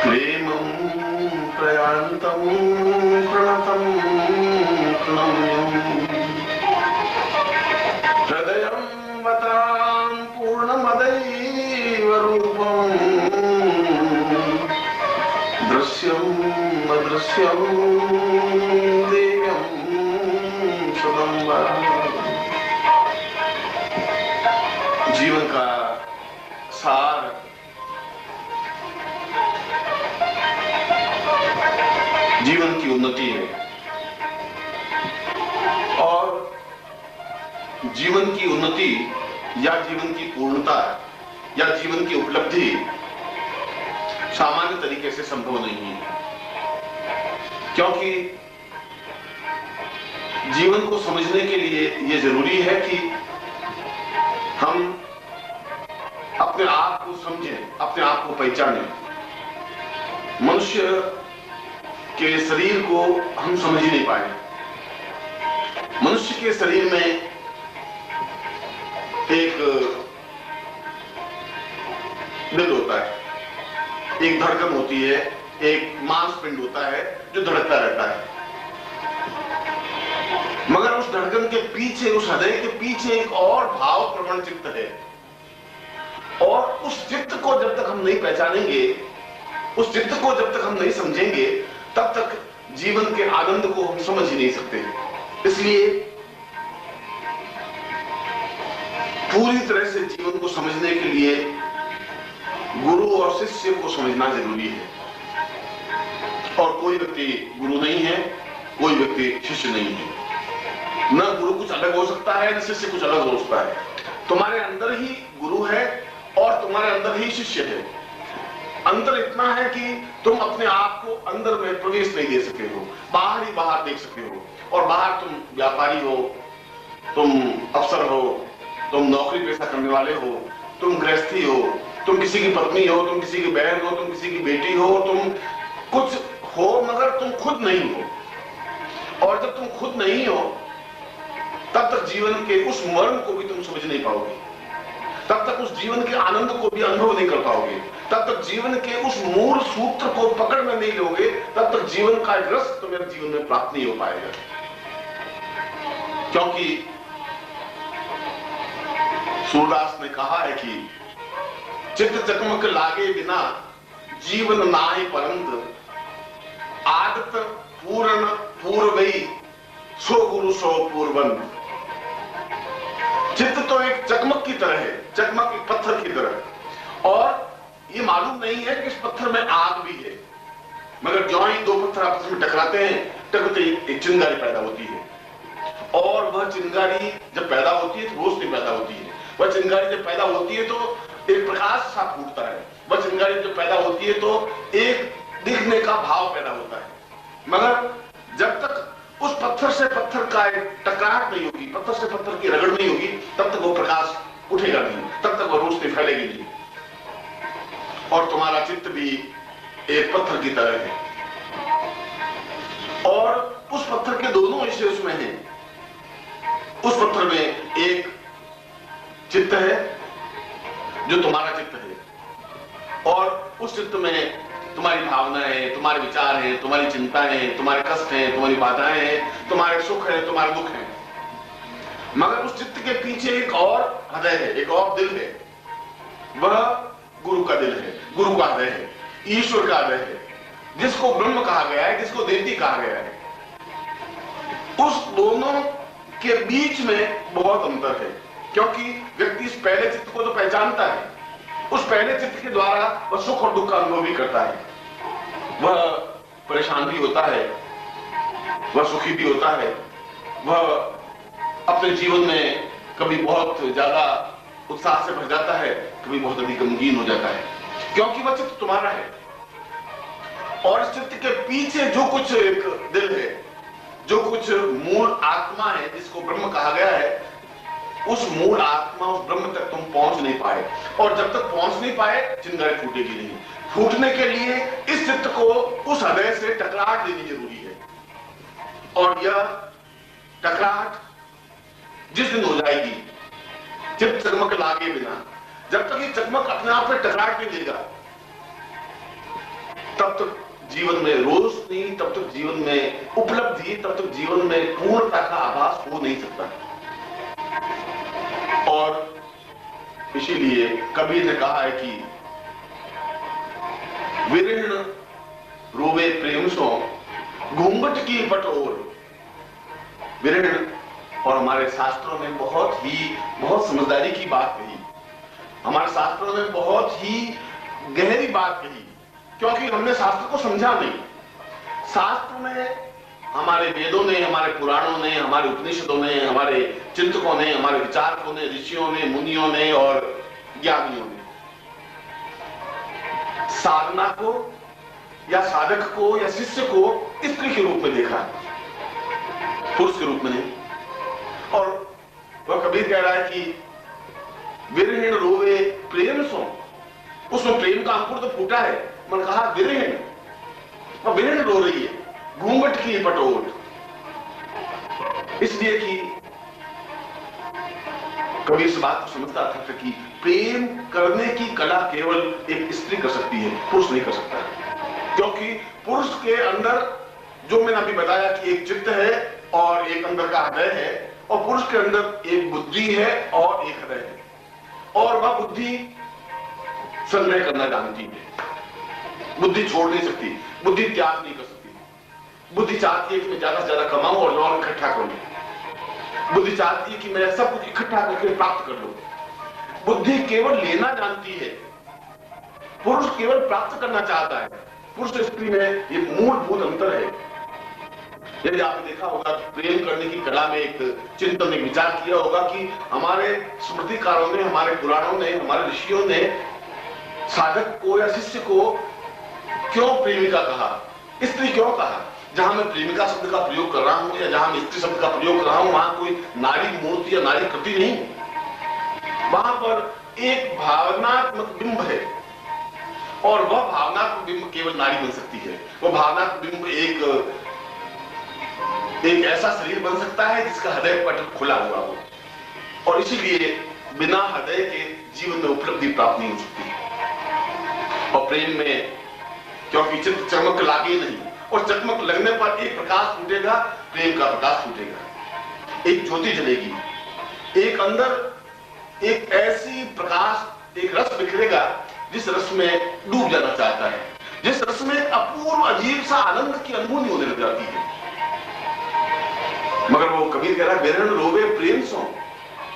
प्रेमं प्रयान्तं प्रणतं प्रणम्यं हृदयं वतां पूर्णमदैव रूपं दृश्यं अदृश्यं देयं सदं वा। जीवन का सार जीवन की उन्नति है और जीवन की उन्नति या जीवन की पूर्णता या जीवन की उपलब्धि सामान्य तरीके से संभव नहीं है, क्योंकि जीवन को समझने के लिए यह जरूरी है कि हम अपने आप को समझें, अपने आप को पहचानें। मनुष्य के शरीर को हम समझ ही नहीं पाए। मनुष्य के शरीर में एक दिल होता है, एक धड़कन होती है, एक मांसपिंड होता है जो धड़कता रहता है, मगर उस धड़कन के पीछे, उस हृदय के पीछे एक और भाव प्रवण चित्त है। और उस चित्त को जब तक हम नहीं पहचानेंगे, उस चित्त को जब तक हम नहीं समझेंगे, तब तक जीवन के आनंद को हम समझ ही नहीं सकते। इसलिए पूरी तरह से जीवन को समझने के लिए गुरु और शिष्य को समझना जरूरी है। और कोई व्यक्ति गुरु नहीं है, कोई व्यक्ति शिष्य नहीं है। न गुरु कुछ अलग हो सकता है, न शिष्य कुछ अलग हो सकता है। तुम्हारे अंदर ही गुरु है और तुम्हारे अंदर ही शिष्य है। अंतर इतना है कि तुम अपने आप को अंदर में प्रवेश नहीं दे सके हो, बाहर ही बाहर देख सके हो। और बाहर तुम व्यापारी हो, तुम अफसर हो, तुम नौकरी पेशा करने वाले हो, तुम गृहस्थी हो, तुम किसी की पत्नी हो, तुम किसी की बहन हो, तुम किसी की बेटी हो, तुम कुछ हो मगर तुम खुद नहीं हो। और जब तुम खुद नहीं हो तब तक जीवन के उस मर्म को भी तुम समझ नहीं पाओगे, तब तक उस जीवन के आनंद को भी अनुभव नहीं कर पाओगे, तब तक जीवन के उस मूल सूत्र को पकड़ में नहीं लोगे, तब तक जीवन का रस तुम्हारे जीवन में प्राप्त नहीं हो पाएगा। क्योंकि सूरदास ने कहा है कि चित्त चकमक लागे बिना जीवन नाहि परंत, आदत पूर्ण पूर्वई सो गुरु सो पूर्वन। चित्त तो एक चकमक की तरह है, चकमक एक पत्थर की तरह, और ये मालूम नहीं है कि इस पत्थर में आग भी है, मगर जो ही दो पत्थर आपस में टकराते हैं, टकराते एक चिंगारी पैदा होती है। और वह चिंगारी जब पैदा होती है तो रोशनी पैदा होती है। वह चिंगारी जब पैदा होती है तो एक प्रकाश सा फूटता है। वह चिंगारी जब पैदा होती है तो एक दिखने का भाव पैदा होता है। मगर जब तक उस पत्थर से पत्थर का एक टकराहट नहीं होगी, पत्थर से पत्थर की रगड़ नहीं होगी, तब तक वो प्रकाश उठेगा नहीं, तब तक वो रोशनी फैलेगी नहीं। और तुम्हारा चित्त भी एक पत्थर की तरह है, और उस पत्थर के दोनों हिस्से उसमें हैं। उस पत्थर में एक चित्त है जो तुम्हारा चित्त है, और उस चित्त में तुम्हारी भावनाएं, तुम्हारे विचार हैं, तुम्हारी चिंताएं, तुम्हारे कष्ट हैं, तुम्हारी बाधाएं हैं, तुम्हारे सुख है, तुम्हारे दुख है। मगर उस चित्त के पीछे एक और हृदय है, एक और दिल है। वह गुरु का दिल है, गुरु का हृदय है, ईश्वर का हृदय है, जिसको ब्रह्म कहा गया है, जिसको देवती कहा गया है। उस दोनों के बीच में बहुत अंतर है, क्योंकि व्यक्ति इस पहले चित्त को तो पहचानता है, उस पहले चित्त के द्वारा वह सुख और दुख का अनुभव भी करता है। वह परेशान भी होता है, वह सुखी भी होता है, वह अपने जीवन में कभी बहुत ज्यादा उत्साह से भर जाता है, कभी बहुत अधिक गमगीन हो जाता है, क्योंकि वह चित्त तुम्हारा है। और इस चित्त के पीछे जो कुछ एक दिल है, जो कुछ मूल आत्मा है, जिसको ब्रह्म कहा गया है, उस मूल आत्मा, उस ब्रह्म तक तुम पहुंच नहीं पाए। और जब तक पहुंच नहीं पाए, चिंगारी फूटेगी नहीं। फूटने के लिए इस चित्त को उस हृदय से टकराहट देनी जरूरी है, और यह टकराहट जिस दिन हो जाएगी, चित्त चकमक लागे बिना, जब तक ये चकमक अपने आप में टकरा के लेगा, तब तक जीवन में रोशनी, तब तक जीवन में उपलब्धि, तब तक जीवन में पूर्णता का आभास हो नहीं सकता। और इसीलिए कबीर ने कहा है कि विरहण रोवे प्रेम सो घूंघट की पट ओर। विरहण, और हमारे शास्त्रों में बहुत समझदारी की बात कही, हमारे शास्त्रों में बहुत ही गहरी बात कही, क्योंकि हमने शास्त्र को समझा नहीं। शास्त्र में हमारे वेदों ने, हमारे पुराणों ने, हमारे उपनिषदों ने, हमारे चिंतकों ने, हमारे विचारकों ने, ऋषियों ने, मुनियों ने और ज्ञानियों ने साधना को या साधक को या शिष्य को स्त्री के रूप में देखा, पुरुष के रूप में नहीं। और वह कबीर कह रहा है कि विरहण रोवे प्रेम सो, उसमें प्रेम का अंकुर तो फूटा है। मैंने कहा विरहण, वह विरहण रो रही है, घूंघट की पटोट, इसलिए कि कबीर इस बात को समझता था कि प्रेम करने की कला केवल एक स्त्री कर सकती है, पुरुष नहीं कर सकता। क्योंकि पुरुष के अंदर, जो मैंने अभी बताया कि एक चित्त है और एक अंदर का हृदय है, और पुरुष के अंदर एक बुद्धि है और एक हृदय है, और वह बुद्धि संग्रह करना जानती है, बुद्धि छोड़ नहीं सकती, बुद्धि त्याग नहीं कर सकती। बुद्धि चाहती है कि मैं ज्यादा से ज्यादा कमाऊं और इकट्ठा करूं, बुद्धि चाहती है कि मैं सब कुछ इकट्ठा करके प्राप्त कर लूं। बुद्धि केवल लेना जानती है, पुरुष केवल प्राप्त करना चाहता है। पुरुष स्त्री में ये मूलभूत अंतर है। यदि आपने देखा होगा, प्रेम करने की कला में एक चिंतन में विचार किया होगा कि हमारे स्मृतिकारों ने, हमारे पुराणों ने, हमारे ऋषियों ने साधक को या शिष्य को क्यों प्रेमिका कहा, स्त्री क्यों कहा। जहां मैं प्रेमिका शब्द का प्रयोग कर रहा हूं या जहां मैं स्त्री शब्द का प्रयोग कर रहा हूं, वहां कोई नारी मूर्ति या नारी कृति नहीं, वहां पर एक भावनात्मक बिंब है, और वह भावनात्मक बिंब केवल नारी बन सकती है। वह भावनात्मक बिंब एक ऐसा शरीर बन सकता है जिसका हृदय पटल खुला हुआ हो, और इसीलिए बिना हृदय के जीवन में उपलब्धि प्राप्त नहीं हो सकती। और प्रेम में क्योंकि चित्त चमक लागे नहीं, और चकमक लगने पर एक प्रकाश फूटेगा, प्रेम का प्रकाश फूटेगा, एक ज्योति जलेगी, एक अंदर एक ऐसी प्रकाश, एक रस बिखरेगा जिस रस में डूब जाना चाहता है, जिस रस में अपूर्व अजीब सा आनंद की अनुभूति होने लग जाती है। मगर वो कबीर कह रहा है विरहण रोवे प्रेम सो,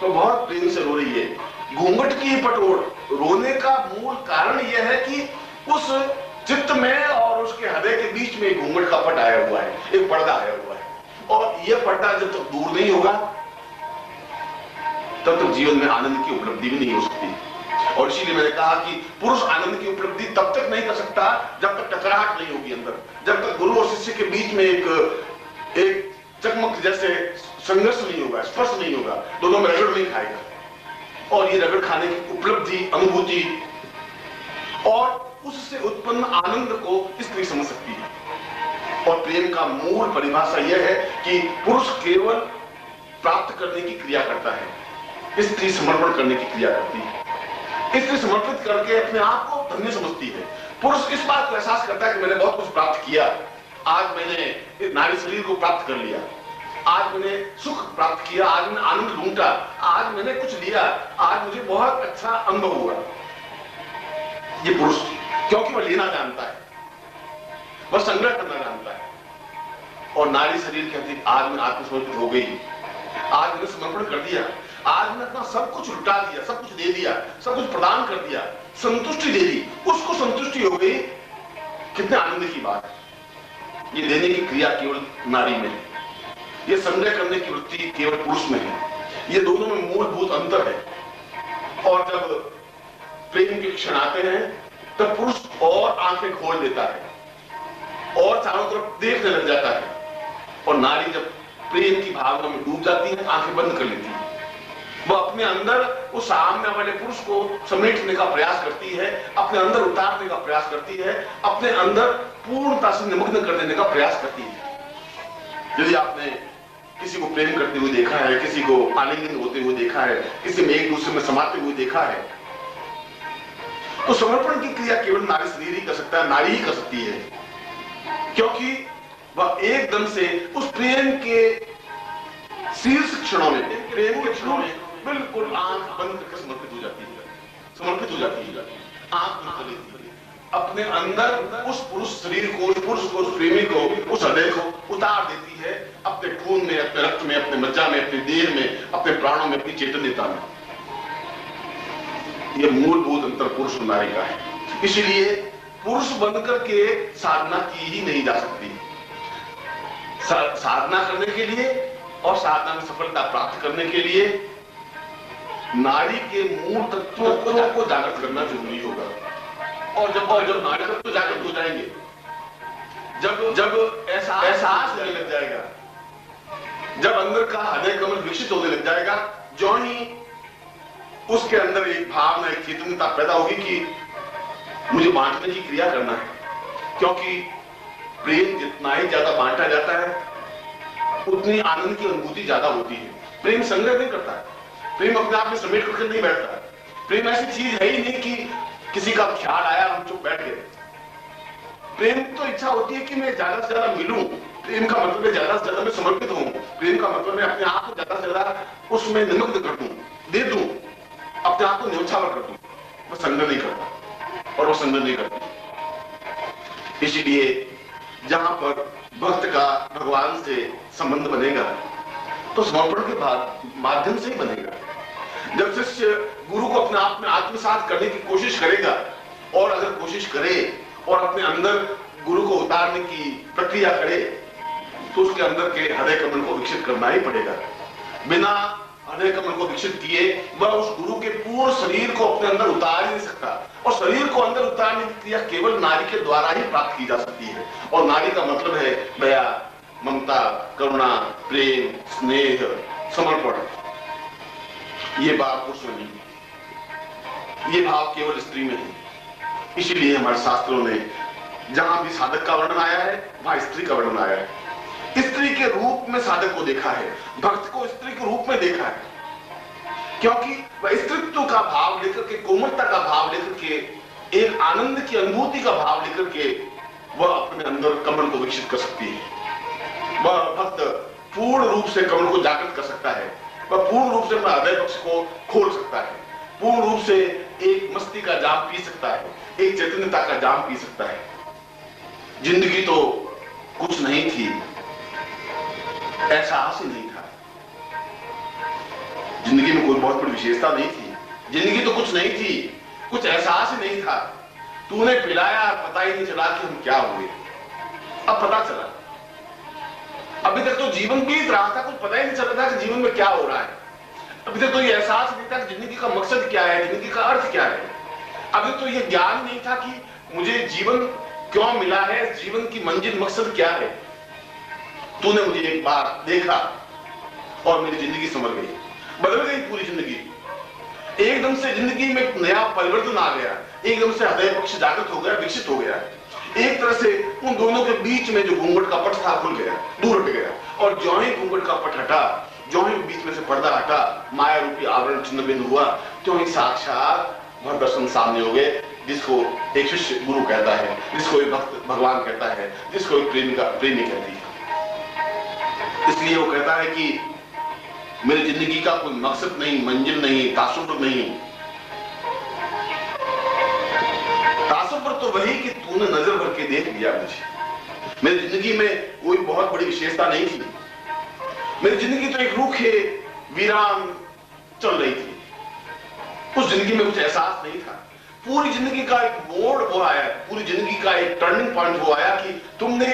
तो बहुत प्रेम से रो रही है। घूंघट की पटोर, रोने का मूल कारण यह है कि उस चित्त में और उसके हृदय के बीच में एक घूंघट का पट आया हुआ है, एक पर्दा आया हुआ है, और यह पर्दा जब तक दूर नहीं होगा तब तक जीवन में आनंद की उपलब्धि भी नहीं हो सकती। और इसीलिए मैंने कहा कि पुरुष आनंद की उपलब्धि तब तक नहीं कर सकता जब तक टकराहट नहीं होगी अंदर, जब तक गुरु और शिष्य के बीच में एक चकमक जैसे संघर्ष नहीं होगा, स्पर्श नहीं होगा, दोनों में रगड़ नहीं खाएगा। और ये रगड़ खाने की उपलब्धि, अनुभूति और उससे उत्पन्न आनंद को स्त्री समझ सकती है। और प्रेम का मूल परिभाषा यह है कि पुरुष केवल प्राप्त करने की क्रिया करता है, स्त्री समर्पण करने की क्रिया करती है। स्त्री समर्पित करके अपने आप को धन्य समझती है। पुरुष इस बात को एहसास करता है कि मैंने बहुत कुछ प्राप्त किया, आज मैंने नारी शरीर को प्राप्त कर लिया, आज मैंने सुख प्राप्त किया, आज मैंने आनंद लूटा, आज मैंने कुछ लिया, आज मुझे बहुत अच्छा अनुभव हुआ। ये पुरुष, क्योंकि वह लेना जानता है, वह संग्रह करना जानता है। और नारी शरीर कहती आज मैं आत्मसमर्पित हो गई, आज मैंने समर्पण कर दिया, आज मैंने अपना सब कुछ लुटा दिया, सब कुछ दे दिया, सब कुछ प्रदान कर दिया, संतुष्टि दे दी, उसको संतुष्टि हो गई। कितने आनंद की बात है। ये देने की क्रिया केवल नारी में है, ये संग्रह करने की वृत्ति केवल पुरुष में है। ये दोनों में मूलभूत अंतर है। और जब प्रेम के क्षण आते हैं तब पुरुष और आंखें खोल देता है और चारों तरफ देखने लग जाता है, और नारी जब प्रेम की भावना में डूब जाती है आंखें बंद कर लेती है। वो अपने अंदर उस सामने वाले पुरुष को समेटने का प्रयास करती है, अपने अंदर उतारने का प्रयास करती है, अपने अंदर पूर्णता से निमग्न कर देने का प्रयास करती है। यदि आपने किसी को प्रेम करते हुए देखा है, किसी को आलिंगन होते हुए देखा है, किसी में एक दूसरे में समाते हुए देखा है, तो समर्पण की क्रिया केवल नारी शरीर ही कर सकता है, नारी ही कर सकती है, क्योंकि वह एकदम से उस प्रेम के शीर्ष क्षणों में, प्रेम के क्षणों में बिल्कुल आंख बंद करके समर्पित हो जाती है, समर्पित हो जाती है, आंख बंद कर लेती है, अपने अंदर उस पुरुष शरीर को, उस पुरुष को, उस प्रेमी को, उस हृदय को उतार देती है अपने खून में, अपने रक्त में, अपने मज्जा में, अपने देह में, अपने प्राणों में, अपनी चैतन्यता में। यह मूलभूत अंतर पुरुष और नारी का है। इसलिए पुरुष बनकर के साधना की ही नहीं जा सकती। साधना करने के लिए और साधना में सफलता प्राप्त करने के लिए नारी के मूल तत्वों को जागृत करना जरूरी होगा। और जब नारी तत्व जागृत हो जाएंगे, जब एहसास होने लग जाएगा, जब अंदर का हृदय कमल विकसित होने लग जाएगा, जो ही उसके अंदर एक भावना, एक चेतनता पैदा होगी कि मुझे बांटने की क्रिया करना है, क्योंकि प्रेम जितना ही ज्यादा बांटा जाता है उतनी आनंद की अनुभूति ज्यादा होती है। प्रेम संग्रह नहीं करता है, प्रेम अपने आप में समेट करके नहीं बैठता है। प्रेम ऐसी चीज है ही नहीं कि किसी का ख्याल आया हम चुप बैठ गए। प्रेम तो इच्छा होती है कि मैं ज्यादा से ज्यादा मिलूं। प्रेम का मतलब है ज्यादा से ज्यादा मैं समर्पित हूं। प्रेम का मतलब है अपने आप को ज्यादा से ज्यादा उसमें निमग्न कर दूं, दे दूं, अपने आप को न्यौछावर कर दूं। वह संग्रह नहीं करता और वो संग्रह नहीं करती। इसलिए जहां पर भक्त का भगवान से संबंध बनेगा तो समर्पण के माध्यम से ही बनेगा। जब शिष्य गुरु को अपने आप में आत्मसात करने की कोशिश करेगा, और अगर कोशिश करे और अपने अंदर गुरु को उतारने की प्रक्रिया करे, तो उसके अंदर के हृदय कमल को विकसित करना ही पड़ेगा। बिना हृदय कमल को विकसित किए वह उस गुरु के पूर्ण शरीर को अपने अंदर उतार ही नहीं सकता। और शरीर को अंदर उतारने की क्रिया केवल नारी के द्वारा ही प्राप्त की जा सकती है। और नारी का मतलब है दया, ममता, करुणा, प्रेम, स्नेह, समर्पण। ये भाव पुरुष में नहीं, ये भाव केवल स्त्री में है। इसीलिए हमारे शास्त्रों ने जहां भी साधक का वर्णन आया है वहां स्त्री का वर्णन आया है। स्त्री के रूप में साधक को देखा है, भक्त को स्त्री के रूप में देखा है, क्योंकि वह स्त्रीत्व का भाव लेकर के, कोमलता का भाव लेकर के, एक आनंद की अनुभूति का भाव लेकर के वह अपने अंदर कमल को विकसित कर सकती है। वह भक्त पूर्ण रूप से कमल को जागृत कर सकता है, वह पूर्ण रूप से अपना हृदय पक्ष को खोल सकता है, पूर्ण रूप से एक मस्ती का जाम पी सकता है, एक चैतन्यता का जाम पी सकता है। जिंदगी तो कुछ नहीं थी, एहसास ही नहीं था। जिंदगी में कोई बहुत बड़ी विशेषता नहीं थी, जिंदगी तो कुछ नहीं थी, कुछ एहसास ही नहीं था। तूने पिलाया, पता ही नहीं चला कि हम क्या हुए। अब पता चला। अभी तक तो जीवन बीत रहा था, कुछ पता ही नहीं चल रहा था कि जीवन में क्या हो रहा है। अभी तक तो ये एहसास नहीं था कि जिंदगी का मकसद क्या है, जिंदगी का अर्थ क्या है। अभी तो ये ज्ञान नहीं था कि मुझे जीवन क्यों मिला है, जीवन की मंजिल, मकसद क्या है। तूने मुझे एक बार देखा और मेरी जिंदगी संभल गई, बदल गई पूरी जिंदगी। एकदम से जिंदगी में एक नया परिवर्तन आ गया, एकदम से हृदय पक्ष जागृत हो गया, विकसित हो गया। एक तरह से उन दोनों के बीच में जो घूंघट का पट था खुल गया, दूर हट गया। और जो ही घूंघट का पट हटा, जो ही बीच में से पर्दा हटा, माया रूपी आवरण छिन्न भिन्न हुआ, त्यों ही साक्षात वह दर्शन सामने हो गए, जिसको एक शिष्य गुरु कहता है, जिसको एक भक्त भगवान कहता है, जिसको एक प्रेमी कहती है। इसलिए वो कहता है कि मेरी जिंदगी का कोई मकसद नहीं, मंजिल नहीं, तासुर नहीं। तासुर तो वही कि तूने नजर भर के देख लिया मुझे। मेरी जिंदगी में कोई बहुत बड़ी विशेषता नहीं थी। मेरी जिंदगी तो एक रूखे वीरान चल रही थी। उस जिंदगी में कुछ एहसास नहीं था। पूरी जिंदगी का एक मोड़ वो आया, पूरी जिंदगी का एक टर्निंग पॉइंट वो आया कि तुमने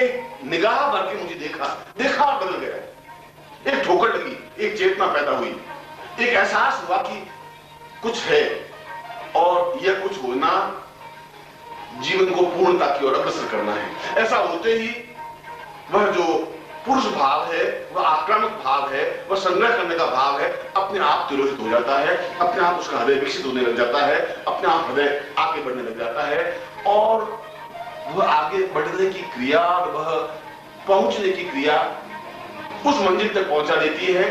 निगाह भर के मुझे देखा, देखा और बदल गया। एक ठोकर लगी, एक चेतना पैदा हुई, एक एहसास हुआ कि कुछ है और यह कुछ होना जीवन को पूर्णता की ओर अग्रसर करना है। ऐसा होते ही वह जो पुरुष भाव है, वह आक्रामक भाव है, वह संग्रह करने का भाव है, अपने आप तिरोहित हो जाता है, अपने आप उसका हृदय विकसित होने लग जाता है, अपने आप हृदय आगे बढ़ने लग जाता है। और वह आगे बढ़ने की क्रिया, वह पहुंचने की क्रिया उस मंजिल तक पहुंचा देती है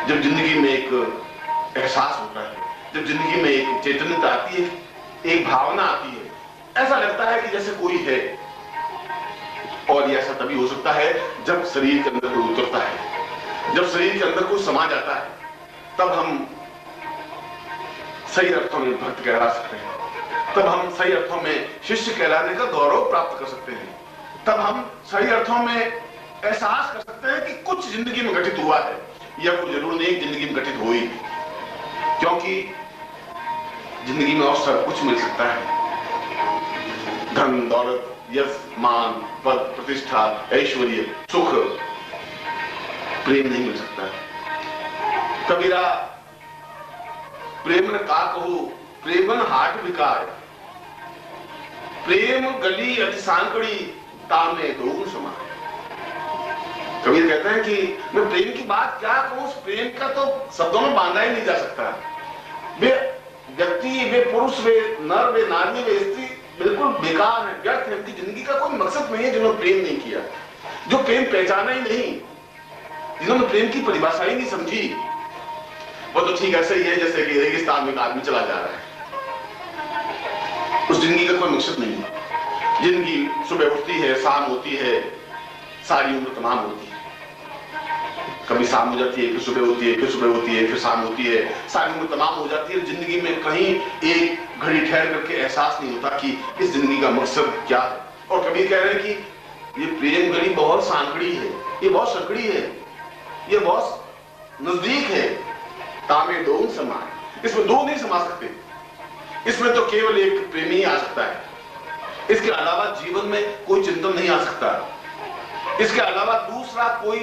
जब जिंदगी में एक एहसास होता है, जब जिंदगी में एक चैतन्यता आती है एक भावना आती है, ऐसा लगता है कि जैसे कोई है। और ये ऐसा तभी हो सकता है जब शरीर के अंदर कोई उतरता है, जब शरीर के अंदर कोई समा जाता है, तब हम सही अर्थों में भक्त कहला सकते हैं, तब हम सही अर्थों में शिष्य कहलाने का गौरव प्राप्त कर सकते हैं, तब हम सही अर्थों में एहसास कर सकते हैं कि कुछ जिंदगी में घटित हुआ है, या कोई जरूर नहीं जिंदगी में घटित हुई, क्योंकि जिंदगी में और सब कुछ मिल सकता है। धन दौलत, यश मान, पद प्रतिष्ठा, ऐश्वर्य, सुख, प्रेम नहीं मिल सकता। कबीरा प्रेम का कहू प्रेमन हाट विकार, प्रेम गली अति सांकड़ी तामे दो समा। कबीर कहते हैं कि मैं प्रेम की बात क्या कहूं, प्रेम का तो शब्दों में बांधा ही नहीं जा सकता। वे व्यक्ति, वे पुरुष, वे नर, वे नारी, वे स्त्री बिल्कुल बेकार है, व्यर्थ है, उनकी जिंदगी का कोई मकसद नहीं है जिन्होंने प्रेम नहीं किया, जो प्रेम पहचाना ही नहीं, जिन्होंने प्रेम की परिभाषा ही नहीं समझी। वो तो ठीक ऐसे ही है जैसे कि रेगिस्तान में एक आदमी चला जा रहा है, उस जिंदगी का कोई मकसद नहीं है। जिंदगी सुबह उठती है, शाम होती है, सारी उम्र तमाम होती है, कभी शाम हो जाती है, फिर सुबह होती है, फिर सुबह होती है, फिर शाम होती है, सारी उम्र तमाम हो जाती है। जिंदगी में कहीं एक घड़ी ठहर करके एहसास नहीं होता कि इस जिंदगी का मकसद क्या है। और कभी कह रहे हैं कि ये प्रेम गली बहुत सांकड़ी है, ये बहुत संकड़ी है, ये बहुत नजदीक है, तामे दो समा, इसमें दो नहीं समा सकते, इसमें तो केवल एक प्रेमी ही आ सकता है, इसके अलावा जीवन में कोई चिंतन नहीं आ सकता, इसके अलावा दूसरा कोई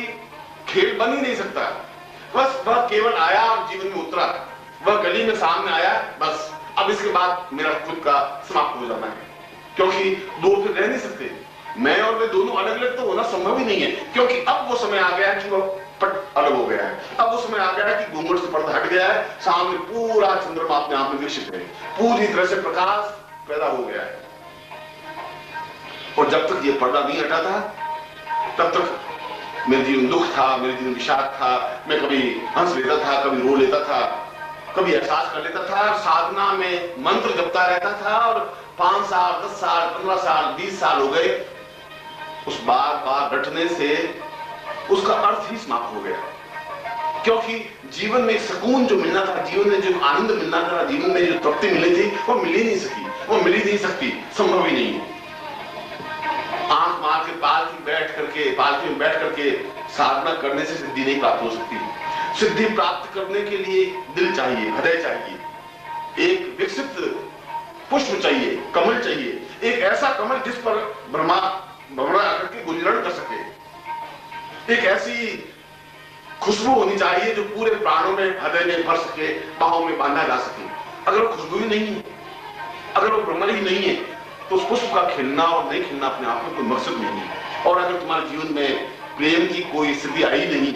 खेल बन ही नहीं सकता। बस वह केवल आया और जीवन में उतरा, वह गली में सामने आया, बस अब इसके बाद मेरा खुद का समाप्त हो जाना है, क्योंकि दो फिर रह नहीं सकते, मैं और वे दोनों अलग अलग तो होना संभव ही नहीं है, क्योंकि अब वो समय आ गया है कि वो पट अलग हो गया है, अब वो समय आ गया है कि घूंघट से पर्दा हट गया है, सामने पूरा चंद्रमा अपने आप में विकसित है, पूरी तरह से प्रकाश पैदा हो गया है। और जब तक ये पर्दा नहीं हटा था तब तक मेरे जीवन दुख था, मेरे जीवन विषाद था, मैं कभी हंस लेता था, कभी रो लेता था, कभी एहसास कर लेता था, साधना में मंत्र जपता रहता था, और 5 साल 10 साल 15 साल 20 साल हो गए, उस बार बार रटने से उसका अर्थ ही समाप्त हो गया, क्योंकि जीवन में सुकून जो मिलना था, जीवन में जो आनंद मिलना था, जीवन में जो तृप्ति मिली थी, वो मिल ही नहीं सकी, वो मिल ही नहीं सकती, संभव ही नहीं है। आंख मार के पालकी में बैठ करके साधना करने से सिद्धि नहीं प्राप्त हो सकती। सिद्धि प्राप्त करने के लिए दिल चाहिए, हृदय चाहिए, एक विकसित पुष्प चाहिए, कमल चाहिए, एक ऐसा कमल जिस पर ब्रह्मा आकर के गुंजरण कर सके, एक ऐसी खुशबू होनी चाहिए जो पूरे प्राणों में, हृदय में भर सके, बाहों में बांधा जा सके। अगर वो खुशबू ही नहीं है, अगर वो ब्रह्म ही नहीं है, तो उस पुष्प का खिलना और नहीं खिलना अपने आप में कोई मकसद नहीं है। और अगर तुम्हारे जीवन में प्रेम की कोई स्थिति आई नहीं,